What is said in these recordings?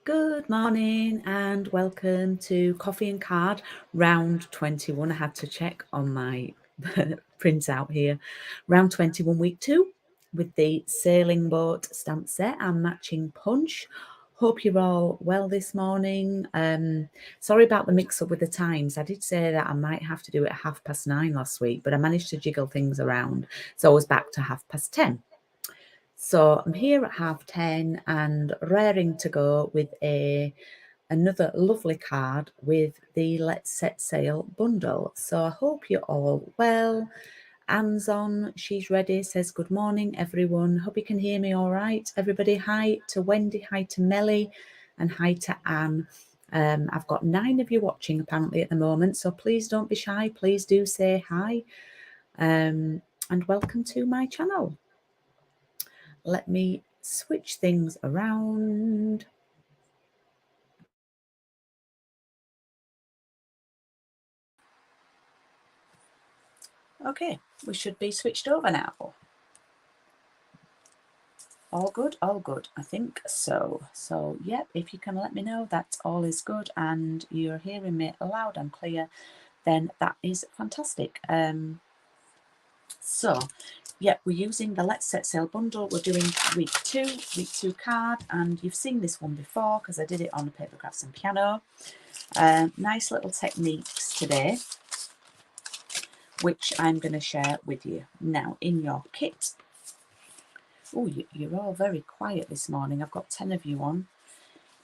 Good morning and welcome to Coffee and Card round 21. I had to check on my printout here. Round 21, week 2 with the sailing boat stamp set and matching punch. Hope you're all well this morning. Sorry about the mix up with the times. I did say that I might have to do it at 9:30 last week, but I managed to jiggle things around. So I was back to 10:30. So I'm here at 10:30 and raring to go with another lovely card with the Let's Set Sail bundle. So I hope you're all well. Anne's on, she's ready, says good morning everyone. Hope you can hear me all right. Everybody, hi to Wendy, hi to Melly, and hi to Anne. I've got 9 of you watching apparently at the moment, so please don't be shy. Please do say hi, and welcome to my channel. Let me switch things around. Okay, we should be switched over now. All good, all good. I think so. So, yep, if you can let me know that all is good and you're hearing me loud and clear, then that is fantastic. So, yeah, we're using the Let's Set Sail bundle. We're doing week 2 card, and you've seen this one before because I did it on the paper crafts and piano. Nice little techniques today, which I'm going to share with you. Now, in your kit, oh, you're all very quiet this morning. I've got 10 of you on.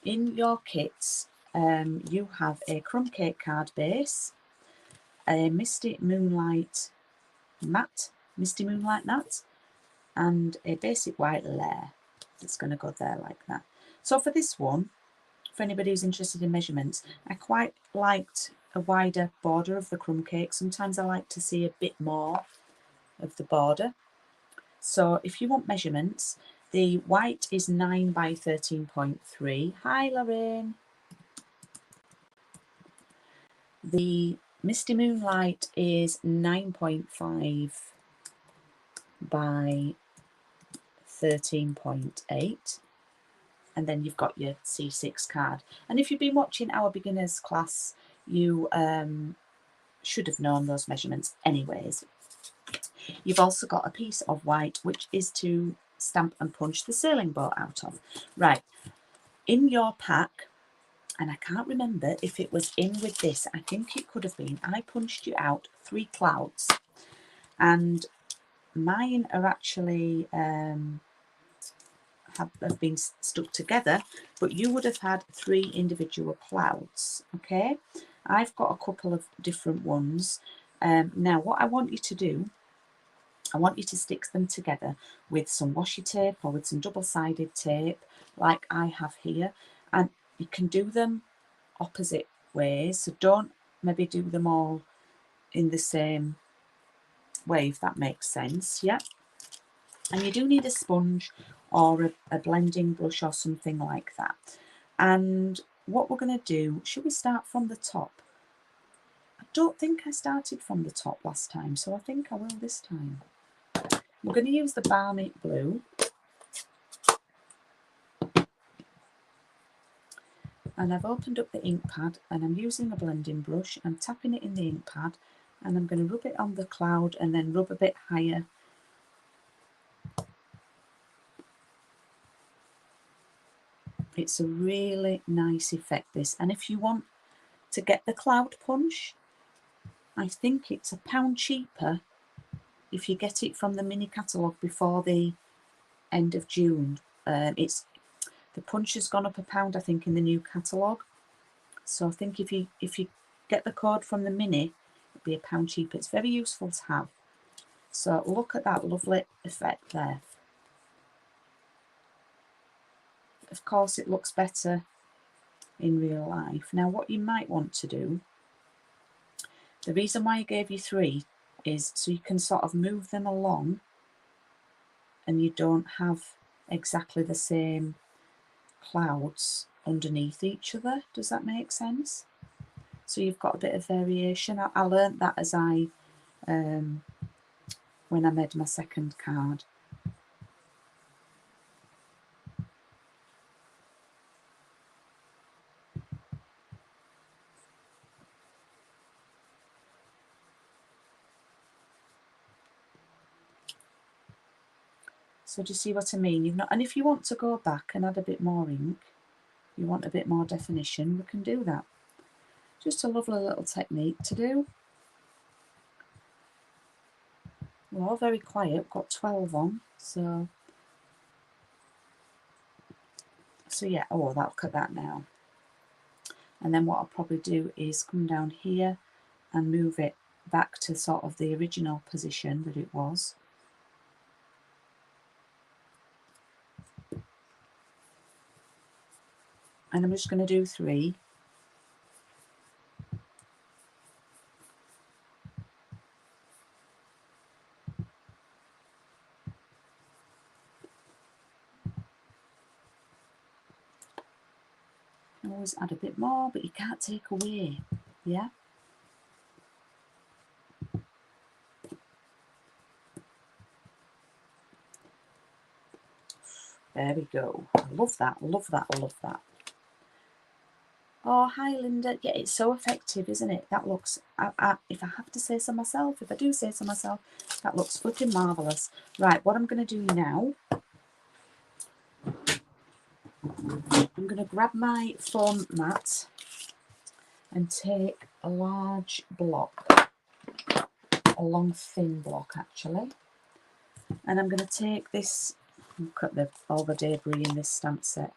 In your kits, you have a crumb cake card base, a Misty Moonlight mat, and a basic white layer that's going to go there like that. So for this one, for anybody who's interested in measurements, I quite liked a wider border of the crumb cake. Sometimes I like to see a bit more of the border. So if you want measurements, the white is 9 by 13.3. Hi Lorraine. The Misty Moonlight is 9.5 by 13.8. And then you've got your C6 card. And if you've been watching our beginners class, you should have known those measurements anyways. You've also got a piece of white, which is to stamp and punch the sailing boat out of. Right, in your pack, and I can't remember if it was in with this, I think it could have been, I punched you out 3 clouds. And mine are actually have been stuck together, but you would have had 3 individual clouds. Okay, I've got a couple of different ones. Now what I want you to do, I want you to stick them together with some washi tape or with some double-sided tape like I have here, and you can do them opposite ways, so don't maybe do them all in the same way, if that makes sense. Yeah, and you do need a sponge or a blending brush or something like that. And what we're going to do, should we start from the top? I don't think I started from the top last time, so I think I will this time. We're going to use the Balmy Blue, and I've opened up the ink pad and I'm using a blending brush. I'm tapping it in the ink pad and I'm going to rub it on the cloud and then rub a bit higher. It's a really nice effect, this. And if you want to get the cloud punch, I think it's £1 cheaper if you get it from the mini catalogue before the end of June. The punch has gone up £1, I think, in the new catalogue. So I think if you get the code from the mini, it'll be £1 cheaper. It's very useful to have. So look at that lovely effect there. Of course, it looks better in real life. Now, what you might want to do, the reason why I gave you 3 is so you can sort of move them along and you don't have exactly the same clouds underneath each other. Does that make sense? So you've got a bit of variation. I learnt that as when I made my second card. So do you see what I mean? You've not, and if you want to go back and add a bit more ink, you want a bit more definition, we can do that. Just a lovely little technique to do. We're all very quiet, we've got 12 on, so yeah, oh, look at that now. And then what I'll probably do is come down here and move it back to sort of the original position that it was. And I'm just going to do 3. You can always add a bit more, but you can't take away, yeah? There we go. I love that, love that, love that. Oh, hi Linda. Yeah, it's so effective, isn't it? That looks, if I have to say so myself, if I do say so myself, that looks flipping marvellous. Right, what I'm going to do now, I'm going to grab my foam mat and take a large block, a long thin block actually, and I'm going to take this, look at all the debris in this stamp set,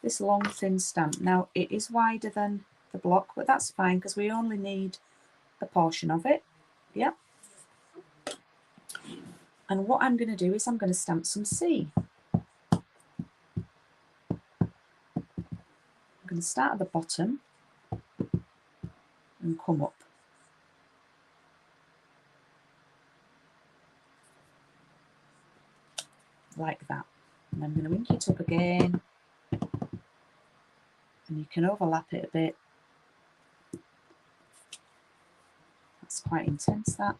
this long thin stamp. Now it is wider than the block, but that's fine because we only need a portion of it. Yep. And what I'm going to do is I'm going to stamp some C. I'm going to start at the bottom and come up like that. And I'm going to ink it up again, and you can overlap it a bit. That's quite intense, that.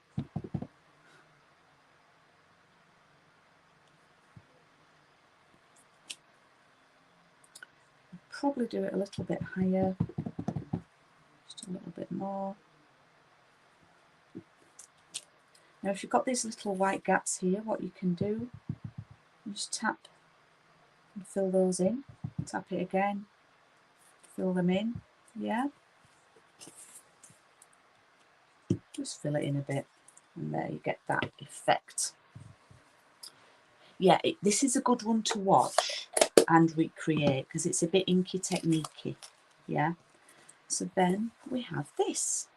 Probably do it a little bit higher, just a little bit more. Now if you've got these little white gaps here, what you can do, you just tap and fill those in, tap it again, fill them in, yeah, just fill it in a bit, and there you get that effect. Yeah, this is a good one to watch and recreate because it's a bit inky techniquey, yeah. So then we have this.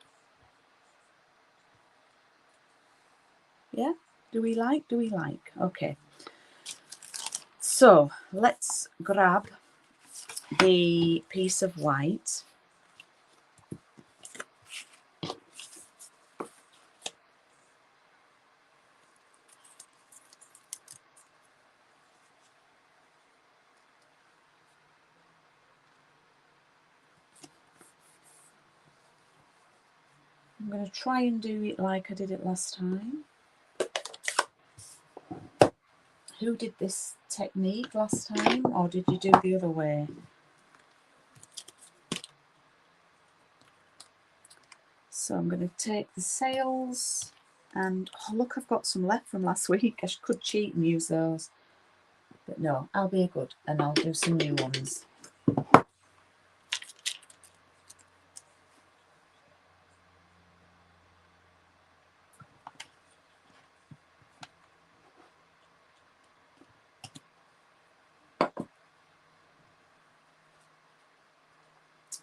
Yeah, do we like? Okay. So let's grab the piece of white. I'm going to try and do it like I did it last time. Who did this technique last time, or did you do the other way? So I'm going to take the sails and, oh look, I've got some left from last week. I could cheat and use those. But no, I'll be good and I'll do some new ones.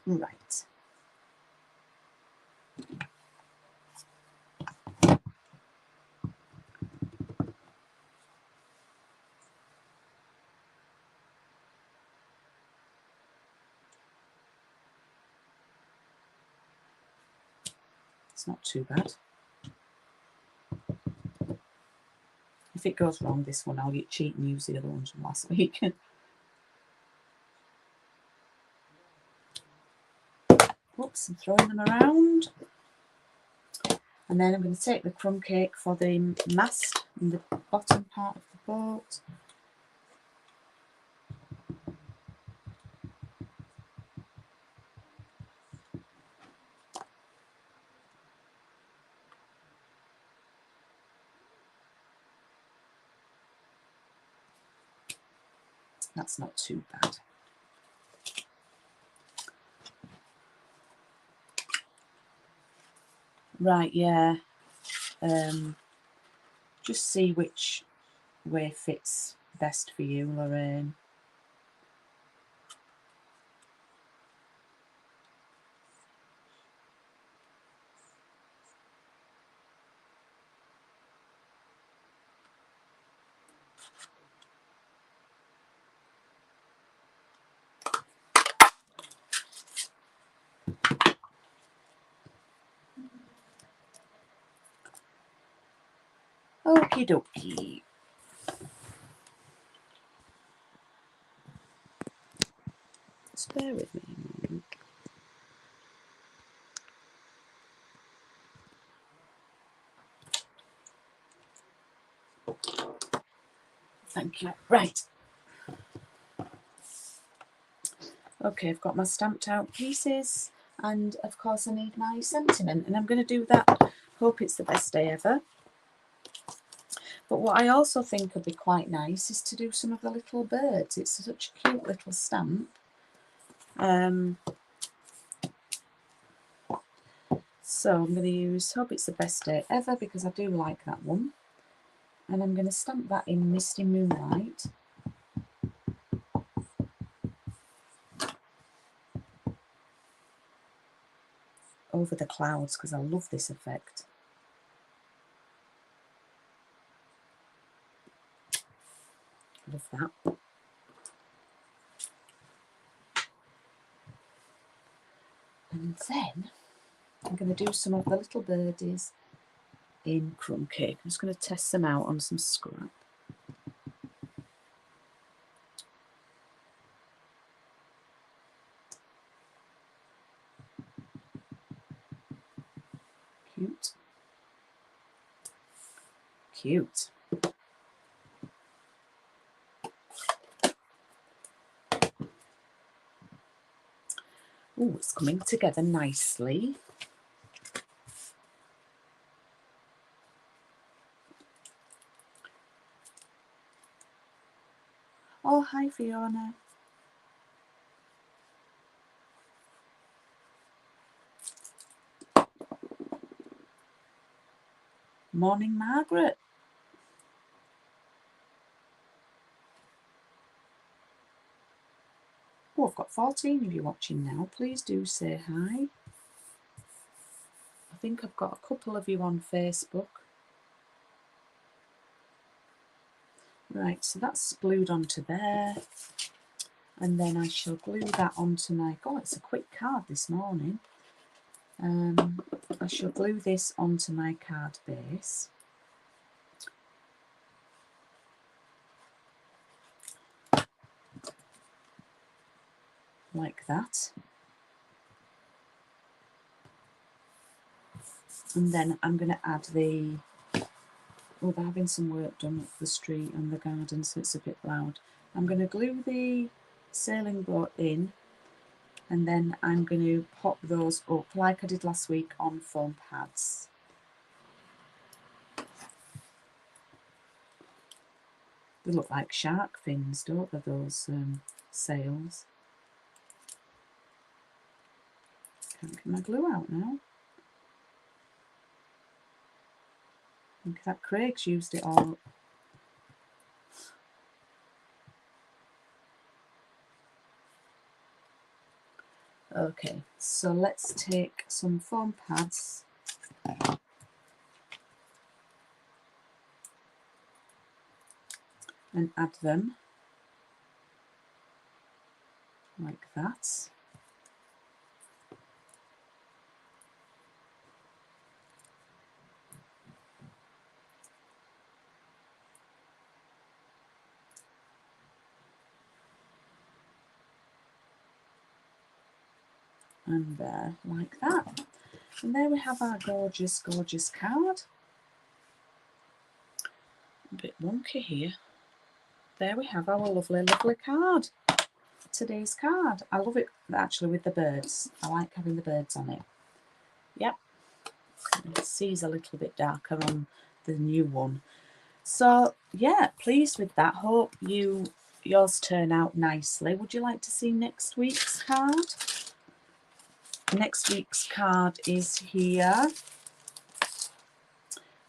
Right. It's not too bad. If it goes wrong this one, I'll get cheat and use the other ones from last week. Oops, I'm throwing them around. And then I'm going to take the crumb cake for the mast in the bottom part of the boat. That's not too bad. Right, yeah. Just see which way fits best for you, Lorraine. Okie dokie. Just bear with me a moment. Thank you. Right. Okay, I've got my stamped out pieces, and of course I need my sentiment, and I'm going to do that. Hope it's the best day ever. But what I also think would be quite nice is to do some of the little birds. It's such a cute little stamp. So I'm going to use Hope It's the Best Day Ever because I do like that one. And I'm going to stamp that in Misty Moonlight. Over the clouds because I love this effect. Love that. And then I'm going to do some of the little birdies in crumb cake. I'm just going to test them out on some scrap. Cute. Cute. Oh, it's coming together nicely. Oh, hi Fiona. Morning, Margaret. Oh, I've got 14 of you watching now. Please do say hi. I think I've got a couple of you on Facebook. Right, so that's glued onto there. And then I shall glue that onto my... Oh, it's a quick card this morning. I shall glue this onto my card base. Like that. And then I'm going to add the... Oh, they're having some work done up the street and the garden, so it's a bit loud. I'm going to glue the sailing boat in, and then I'm going to pop those up like I did last week on foam pads. They look like shark fins, don't they, those sails? Can't get my glue out now. I think that Craig's used it all up. Okay, so let's take some foam pads and add them like that. And there, like that. And there we have our gorgeous, gorgeous card. A bit wonky here. There we have our lovely, lovely card. Today's card. I love it actually with the birds. I like having the birds on it. Yep. The C's a little bit darker on the new one. So yeah, pleased with that. Hope you yours turn out nicely. Would you like to see next week's card? Next week's card is here,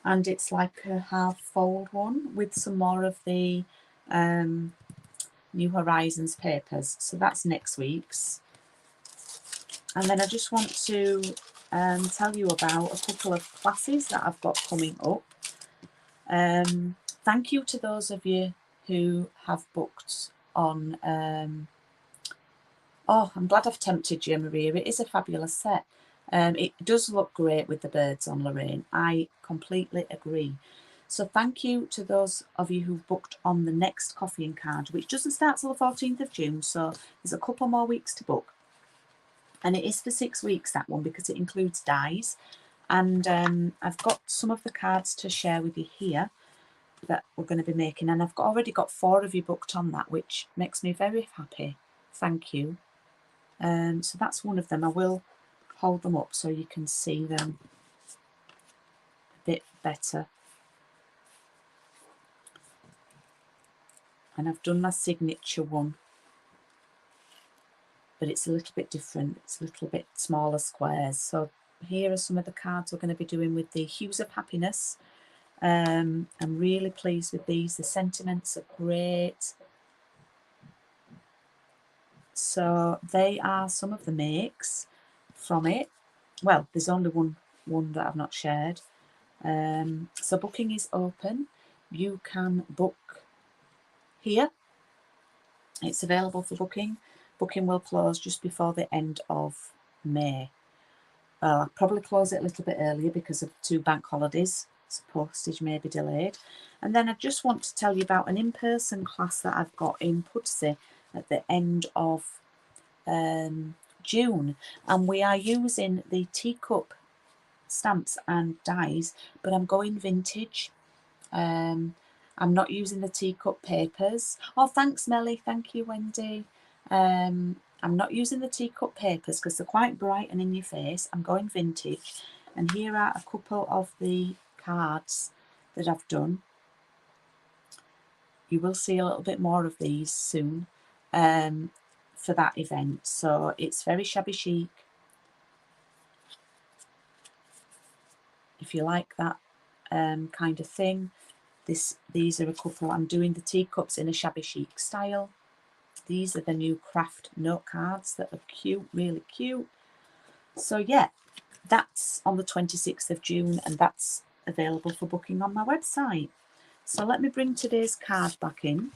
and it's like a half fold one with some more of the New Horizons papers. So that's next week's. And then I just want to tell you about a couple of classes that I've got coming up. Thank you to those of you who have booked on. Oh, I'm glad I've tempted you, Maria. It is a fabulous set. It does look great with the birds on, Lorraine. I completely agree. So thank you to those of you who've booked on the next Coffee and Card, which doesn't start till the 14th of June. So there's a couple more weeks to book. And it is for 6 weeks, that one, because it includes dies. And I've got some of the cards to share with you here that we're going to be making. And I've already got 4 of you booked on that, which makes me very happy. Thank you. So that's one of them. I will hold them up so you can see them a bit better. And I've done my signature one, but it's a little bit different. It's a little bit smaller squares. So here are some of the cards we're going to be doing with the Hues of Happiness. I'm really pleased with these. The sentiments are great. So they are some of the makes from it. Well, there's only one that I've not shared. So booking is open. You can book here. It's available for booking. Booking will close just before the end of May. Well, I'll probably close it a little bit earlier because of 2 bank holidays, so postage may be delayed. And then I just want to tell you about an in-person class that I've got in Pudsey at the end of June. And we are using the teacup stamps and dies, but I'm going vintage. I'm not using the teacup papers. Oh, thanks, Melly. Thank you, Wendy. I'm not using the teacup papers because they're quite bright and in your face. I'm going vintage. And here are a couple of the cards that I've done. You will see a little bit more of these soon for that event. So it's very shabby chic. If you like that kind of thing. These are a couple. I'm doing the teacups in a shabby chic style. These are the new craft note cards that are cute, really cute. So yeah, that's on the 26th of June and that's available for booking on my website. So let me bring today's card back in.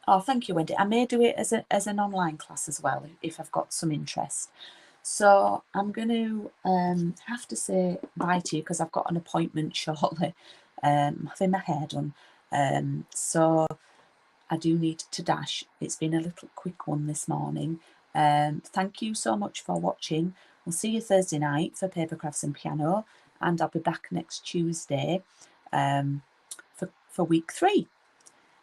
Oh, thank you, Wendy. I may do it as an online class as well if I've got some interest. So I'm going to have to say bye to you because I've got an appointment shortly. I'm having my hair done. So I do need to dash. It's been a little quick one this morning. Thank you so much for watching. We'll see you Thursday night for Paper Crafts and Piano, and I'll be back next Tuesday for week 3.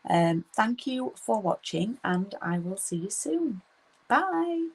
Thank you for watching, and I will see you soon. Bye.